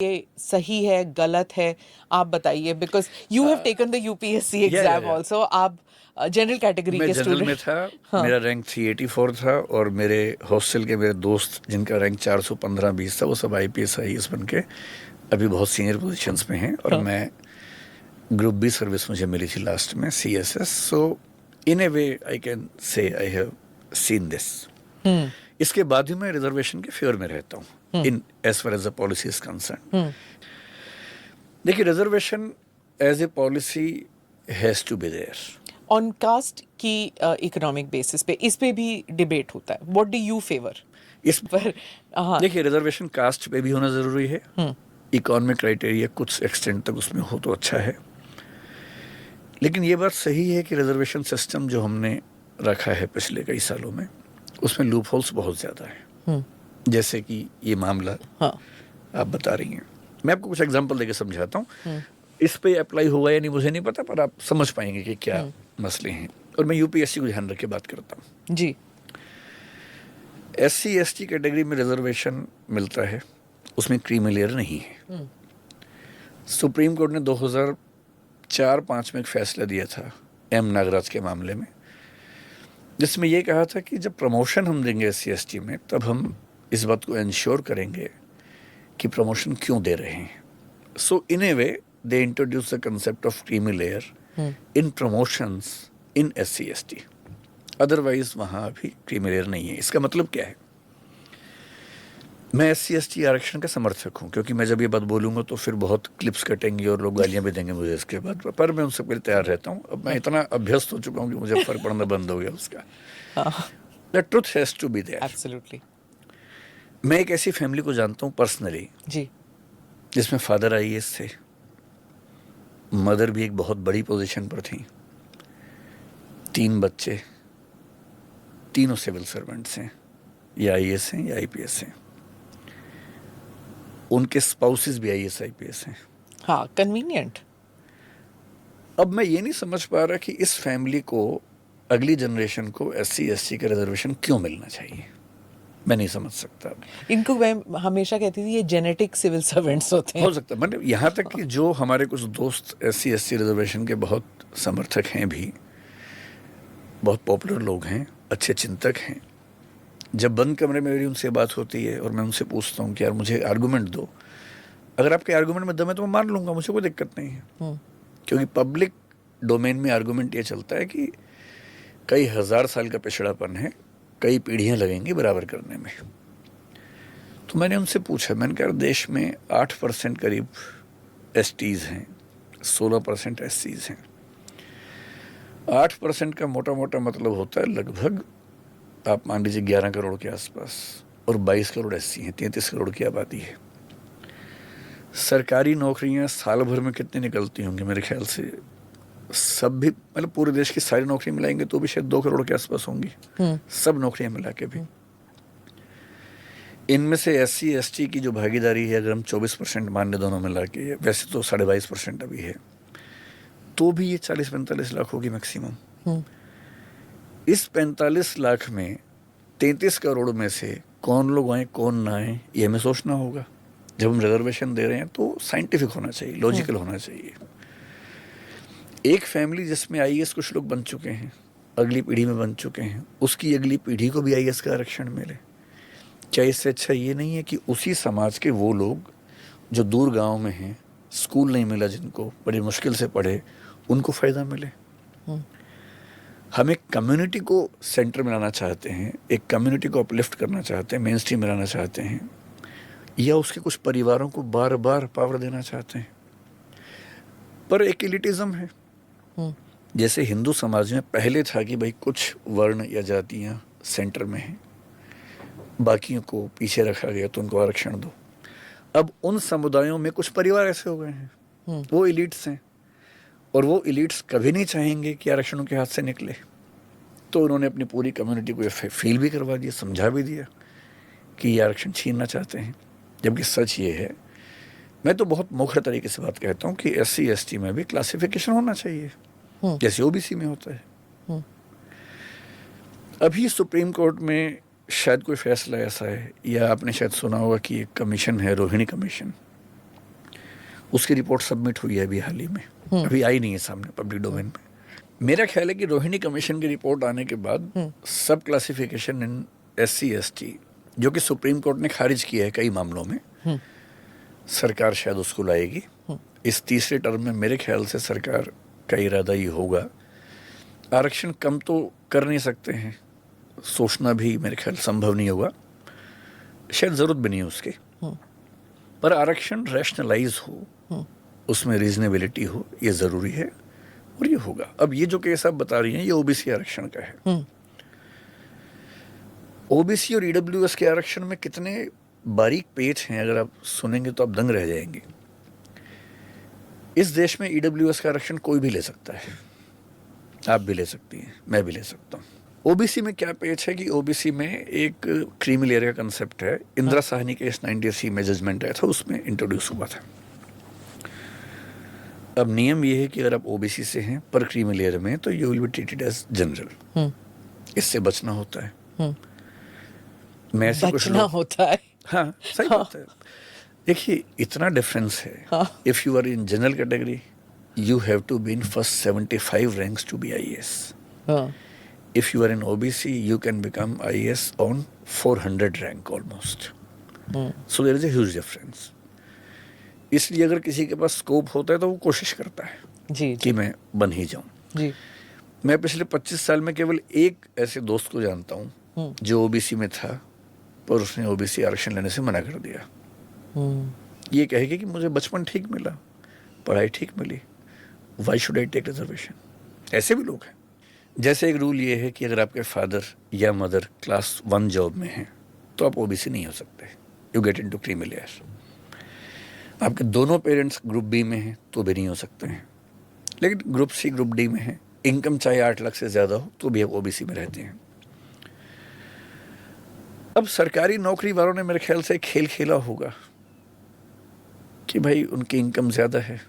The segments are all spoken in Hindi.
ये सही है, गलत है, आप बताइए, because you have taken the UPSC exam also, आप जनरल कैटेगरी मैं के जनरल में स्टूडेंट। था। हाँ। मेरा रैंक 384 था और मेरे हॉस्टल के मेरे दोस्त जिनका रैंक 415-20 था वो सब आईपीएस आईएएस बन के अभी बहुत सीनियर पोजीशंस में हैं और हाँ। मैं ग्रुप बी सर्विस मुझे मिली थी लास्ट में, CSS. So in a way I can say I have seen this. इसके बाद भी मैं रिजर्वेशन के फेवर में रहता हूँ in as far as the policy is concern. देखिए, reservation as a policy has to be there on caste की इकोनॉमिक बेसिस पे, इस पे भी डिबेट होता है, व्हाट डू यू फेवर इस पर? हाँ। देखिए, रिजर्वेशन कास्ट पे भी होना जरूरी है, इकोनॉमिक क्राइटेरिया कुछ एक्सटेंट तक उसमें हो तो अच्छा है, लेकिन ये बात सही है कि रिजर्वेशन सिस्टम जो हमने रखा है पिछले कई सालों में उसमें लूप होल्स बहुत ज़्यादा है। जैसे कि ये मामला आप बता रही हैं, मैं आपको कुछ एग्जांपल देके समझाता हूँ। इस पे अप्लाई होगा या नहीं मुझे नहीं पता, पर आप समझ पाएंगे कि क्या मसले हैं, और मैं यूपीएससी को ध्यान रख के बात करता हूँ जी। एससी एसटी कैटेगरी में रिजर्वेशन मिलता है, उसमें क्रीमी लेयर नहीं है। सुप्रीम कोर्ट ने 2004-05 में एक फैसला दिया था एम नागराज के मामले में, जिसमें यह कहा था कि जब प्रमोशन हम देंगे एससी एसटी में तब हम इस बात को इंश्योर करेंगे कि प्रमोशन क्यों दे रहे हैं। So in a way they introduce the concept of creamy layer in promotions in SC ST. Otherwise वहां अभी क्रीमी लेयर नहीं है। इसका मतलब क्या है? मैं एससी एसटी आरक्षण का समर्थक हूं, क्योंकि मैं जब ये बात बोलूंगा तो फिर बहुत क्लिप्स कटेंगे और लोग गालियां भी देंगे मुझे इसके बाद, पर मैं उनसे पहले तैयार रहता हूं। अब मैं इतना अभ्यस्त हो चुका हूं कि मुझे फर्क पड़ना बंद हो गया उसका। The truth has to be there. Absolutely. मैं एक ऐसी फैमिली को जानता हूं पर्सनली जी। जिसमें फादर आईएएस थे, मदर भी एक बहुत बड़ी पोजीशन पर थी, 3 बच्चे, तीनों सिविल सर्वेंट्स हैं, या आईएएस हैं या आईपीएस हैं, उनके स्पाउसेस भी आईएएस आईपीएस हैं। हाँ, कन्वीनियंट। अब मैं ये नहीं समझ पा रहा कि इस फैमिली को, अगली जनरेशन को एससी एसटी का रिजर्वेशन क्यों मिलना चाहिए। मैं नहीं समझ सकता। इनको मैं हमेशा कहती थी ये जेनेटिक सिविल सर्वेंट्स होते हैं। हो सकता है, मतलब यहाँ तक कि जो हमारे कुछ दोस्त एससी एसटी रिजर्वेशन के बहुत समर्थक हैं भी, बहुत पॉपुलर लोग हैं, अच्छे चिंतक हैं, जब बंद कमरे में मेरी उनसे बात होती है और मैं उनसे पूछता हूँ कि यार मुझे आर्गूमेंट दो, अगर आपके आर्गूमेंट में दम है तो मैं मान लूंगा, मुझे कोई दिक्कत नहीं है। क्योंकि पब्लिक डोमेन में आर्गूमेंट ये चलता है कि कई हजार साल का पिछड़ापन है, कई पीढ़ियां लगेंगी बराबर करने में। तो मैंने उनसे पूछा, मैंने कहा देश में 8% करीब एसटीज हैं, 16% एससीज हैं। 8% का मोटा मोटा मतलब होता है लगभग, आप मान लीजिए 11 करोड़ के आसपास, और 22 करोड़ एससी हैं, 33 करोड़ की आबादी है। सरकारी नौकरियां साल भर में कितनी निकलती होंगी? मेरे ख्याल से सब भी, मतलब पूरे देश की सारी नौकरी मिलाएंगे तो भी शायद 2 करोड़ के आसपास होंगी, सब नौकरियां मिला के भी। इनमें से एससी एसटी की जो भागीदारी है, अगर हम 24% मान लें दोनों मिला के, वैसे तो 22.5% अभी है, तो भी ये 40-45 लाख होगी मैक्सिमम। इस 45 लाख में 33 करोड़ में से कौन लोग आए कौन ना आए, ये हमें सोचना होगा। जब हम रिजर्वेशन दे रहे हैं तो साइंटिफिक होना चाहिए, लॉजिकल होना चाहिए। एक फैमिली जिसमें आईएएस कुछ लोग बन चुके हैं, अगली पीढ़ी में बन चुके हैं, उसकी अगली पीढ़ी को भी आईएएस का आरक्षण मिले, क्या इससे अच्छा ये नहीं है कि उसी समाज के वो लोग जो दूर गांव में हैं, स्कूल नहीं मिला जिनको, बड़ी मुश्किल से पढ़े, उनको फ़ायदा मिले। हम एक कम्युनिटी को सेंटर में लाना चाहते हैं, एक कम्युनिटी को अपलिफ्ट करना चाहते हैं, मेन स्ट्रीम में लाना चाहते हैं, या उसके कुछ परिवारों को बार बार पावर देना चाहते हैं। पर एक एलिटिज्म है। जैसे हिंदू समाज में पहले था कि भाई कुछ वर्ण या जातियां सेंटर में हैं, बाकियों को पीछे रखा गया तो उनको आरक्षण दो। अब उन समुदायों में कुछ परिवार ऐसे हो गए हैं, वो एलिट्स हैं, और वो एलिट्स कभी नहीं चाहेंगे कि आरक्षण उनके हाथ से निकले, तो उन्होंने अपनी पूरी कम्युनिटी को फील भी करवा दिया, समझा भी दिया कि ये आरक्षण छीनना चाहते हैं। जबकि सच ये है, मैं तो बहुत मुखर तरीके से बात कहता हूँ कि एससी एसटी में भी क्लासिफिकेशन होना चाहिए जैसे ओबीसी में होता है। अभी सुप्रीम कोर्ट में शायद कोई फैसला ऐसा है, या आपने शायद सुना होगा कि एक कमीशन है, रोहिणी कमीशन, उसकी रिपोर्ट सबमिट हुई है अभी हाल ही में, अभी आई नहीं है सामने पब्लिक डोमेन में। मेरा ख्याल है कि रोहिणी कमीशन की रिपोर्ट आने के बाद सब क्लासिफिकेशन इन SC/ST, जो कि सुप्रीम कोर्ट ने खारिज किया है कई मामलों में, सरकार शायद उसको लाएगी। इस तीसरे टर्म में मेरे ख्याल से सरकार का इरादा ये होगा। आरक्षण कम तो कर नहीं सकते हैं, सोचना भी मेरे ख्याल संभव नहीं होगा, शायद ज़रूरत भी नहीं है उसकी, पर आरक्षण रैशनलाइज हो, उसमें रीजनेबिलिटी हो, ये ज़रूरी है और ये होगा। अब ये जो केस आप बता रही हैं ये OBC आरक्षण का है। OBC और EWS के आरक्षण में कितने बारीक पेच हैं, अगर आप सुनेंगे तो आप दंग रह जाएंगे। इस देश में EWS का आरक्षण कोई भी ले सकता है, आप भी ले सकती हैं, मैं भी ले सकता हूँ। OBC में क्या पेच है कि OBC में एक क्रीमी लेयर का कंसेप्ट है, इंदिरा साहनी केस 93 में जजमेंट आया था, उसमें इंट्रोड्यूस हुआ था। अब नियम ये है कि अगर आप OBC से हैं पर क्रीमी लेयर में, तो you will be treated as general. इससे बचना होता है। मैं ऐसे कुछ बचना होता है। हाँ, सही बात है। देखिए इतना डिफरेंस है। If you are in general category you have to be in first 75 ranks to be IAS। If you are in OBC, you can become IAS on 400 rank almost. So there is a huge difference. इसलिए अगर किसी के पास स्कोप होता है तो वो कोशिश करता है जी, कि मैं बन ही जाऊं। जी। मैं पिछले 25 साल में केवल एक ऐसे दोस्त को जानता हूं जो OBC में था, पर उसने OBC आरक्षण लेने से मना कर दिया। ये कहेगा कि मुझे बचपन ठीक मिला, पढ़ाई ठीक मिली, why should I take reservation. ऐसे भी लोग हैं। जैसे एक रूल ये है कि अगर आपके फादर या मदर क्लास 1 जॉब में हैं तो आप OBC नहीं हो सकते, you get into creamy layer. आपके दोनों पेरेंट्स ग्रुप B में हैं तो भी नहीं हो सकते हैं, लेकिन ग्रुप C ग्रुप D में हैं, इनकम चाहे 8 लाख से ज़्यादा हो तो भी आप OBC में रहते हैं। अब सरकारी नौकरी वालों ने मेरे ख्याल से एक खेल खेला होगा कि भाई उनकी इनकम ज़्यादा है,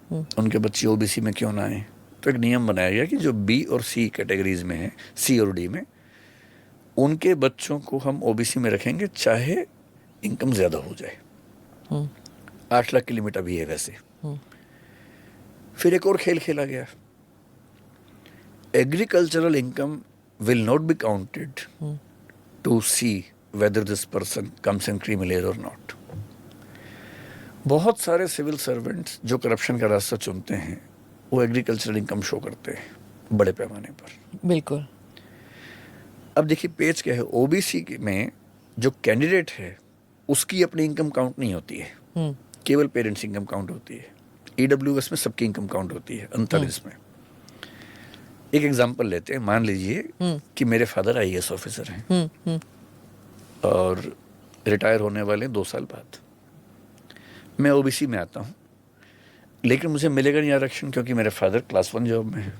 उनके बच्चे OBC में क्यों ना आए। तो एक नियम बनाया गया कि जो B और C कैटेगरीज में हैं, C और D में, उनके बच्चों को हम OBC में रखेंगे चाहे इनकम ज़्यादा हो जाए। 8 लाख की लिमिट अभी है वैसे। फिर एक और खेल खेला गया, agricultural income will not be counted to see whether this person comes in creamy layer और नॉट। बहुत सारे सिविल सर्वेंट्स जो करप्शन का रास्ता चुनते हैं वो एग्रीकल्चरल इनकम शो करते हैं बड़े पैमाने पर। बिल्कुल। अब देखिए पेज क्या है, OBC में जो कैंडिडेट है उसकी अपनी इनकम काउंट नहीं होती है, केवल पेरेंट्स इनकम काउंट होती है। EWS में सबकी इनकम काउंट होती है 39 में। एक एग्जांपल लेते हैं, मान लीजिए कि मेरे फादर IAS ऑफिसर हैं और रिटायर होने वाले 2 साल बाद। मैं OBC में आता हूँ, लेकिन मुझे मिलेगा नहीं आरक्षण क्योंकि मेरे फादर क्लास 1 जॉब में है।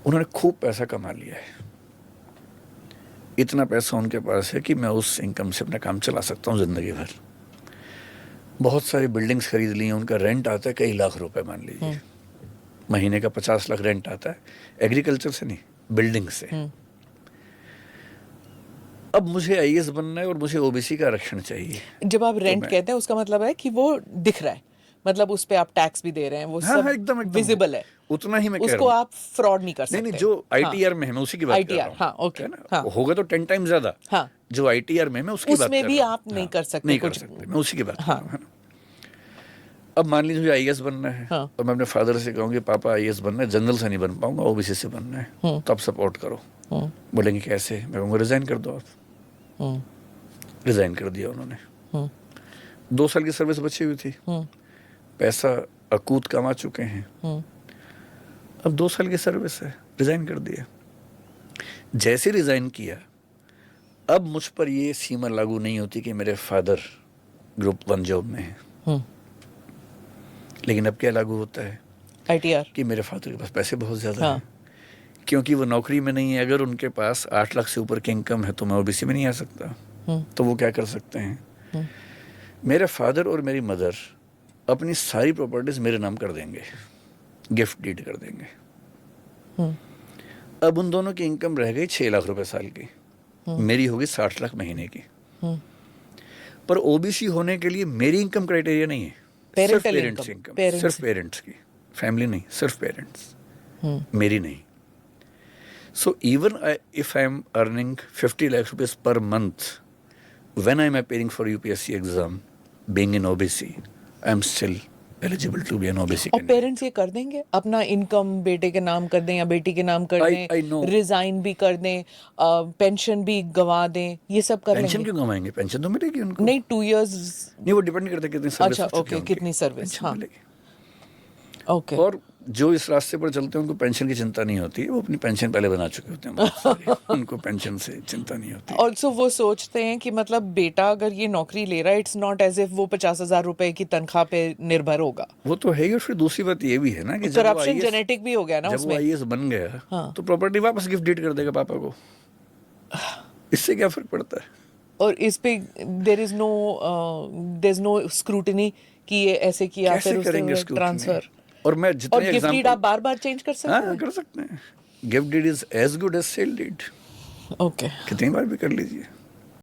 उन्होंने खूब पैसा कमा लिया है, इतना पैसा उनके पास है कि मैं उस इनकम से अपना काम चला सकता हूँ जिंदगी भर। बहुत सारी बिल्डिंग्स खरीद ली हैं, उनका रेंट आता है कई लाख रुपए, मान लीजिए महीने का 50 लाख रेंट आता है, एग्रीकल्चर से नहीं, बिल्डिंग से। अब मुझे IAS बनना है और मुझे OBC का आरक्षण चाहिए। जब आप रेंट कहते हैं उसका मतलब है कि वो दिख रहा है, मतलब उस पे आप टैक्स भी दे रहे हैं, वो हाँ, सब एकदम विजिबल है। उतना ही मैं कह उसको रहा हूँ। आप फ्रॉड नहीं कर सकते। नहीं, जो ITR में है मैं उसी की बात कर रहा हूँ। हाँ, ओके, है ना? हाँ। होगा तो 10 टाइम ज्यादा। हाँ। जो ITR में मैं उसकी बात कर रहा हूँ। उसमें भी आप नहीं कर सकते, नहीं कर सकते, मैं उसी की बात कर रहा हूँ, है ना। अब मान लीजिए मुझे IAS बनना है और मैं अपने फादर से कहूँगी पापा IAS बनना है, जनरल से नहीं बन पाऊंगा, OBC से बनना है, तो आप सपोर्ट करो। बोलेंगे कैसे? मैं कहूँगा रिजाइन कर दो आप। रिजाइन कर दिया उन्होंने। 2 साल की सर्विस बची हुई थी, पैसा अकूत कमा चुके हैं, अब 2 साल की सर्विस है, रिजाइन कर दिया। जैसे रिजाइन किया, अब मुझ पर ये सीमा लागू नहीं होती कि मेरे फादर ग्रुप 1 जॉब में है। लेकिन अब क्या लागू होता है? ITR कि मेरे फादर के पास पैसे बहुत ज्यादा हैं, क्योंकि वो नौकरी में नहीं है। अगर उनके पास 8 लाख से ऊपर की इनकम है तो मैं OBC में नहीं आ सकता। तो वो क्या कर सकते हैं, मेरे फादर और मेरी मदर अपनी सारी प्रॉपर्टीज मेरे नाम कर देंगे, गिफ्ट डीड कर देंगे। अब उन दोनों की इनकम रह गई 6 लाख रुपए साल की, मेरी होगी 60 लाख महीने की। पर OBC होने के लिए मेरी इनकम क्राइटेरिया नहीं है, सिर्फ Parental parents income, income, parents. सिर्फ पेरेंट्स की, फैमिली नहीं, सिर्फ पेरेंट्स, मेरी नहीं. So even if I am earning 50 lakh rupees per month, when I am appearing for UPSC exam, being in OBC, I am still eligible to be an OBC और candidate. पेरेंट्स ये कर देंगे अपना इनकम बेटे के नाम कर दें या बेटी के नाम कर I know. दें, रिजाइन भी कर दें, पेंशन भी गवा दें, ये सब कर पेंशन लेंगे? क्यों कमाएंगे? पेंशन तो मिलेगी उनको. नहीं 2 years. नहीं, वो डिपेंड करता है कितनी सर्विस अच्छा, ओके, कितनी सर्विस, पेंशन हाँ. मिलेगी. ओके. और जो इस रास्ते पर चलते हैं उनको पेंशन की चिंता नहीं होती है, वो अपनी पेंशन पहले बना चुके होते हैं बहुत सारे. उनको पेंशन से चिंता नहीं होती. ऑल्सो वो सोचते हैं कि मतलब बेटा अगर ये नौकरी ले रहा है, इट्स नॉट एज इफ वो 50,000 रुपए की तनख्वाह पे निर्भर होगा. वो तो है ही. और फिर दूसरी बात ये भी है ना कि करप्शन जेनेटिक भी हो गया ना जब वो उसमें. आईएएस बन गया हाँ. तो प्रॉपर्टी वापस गिफ्ट डीड कर देगा पापा को. इससे क्या फर्क पड़ता है? और इस पे देयर इज नो स्क्रूटिनी कि ये ऐसे किया कैसे फिर करेंगे उससे scrutiny? ट्रांसफर. और मैं और जितने गिफ्ट डीड एग्जांपल, आप बार बार चेंज कर सकते हाँ हैं. कर सकते हैं. Gift deed is as good as sale deed. Okay. कितनी बार भी कर लीजिए.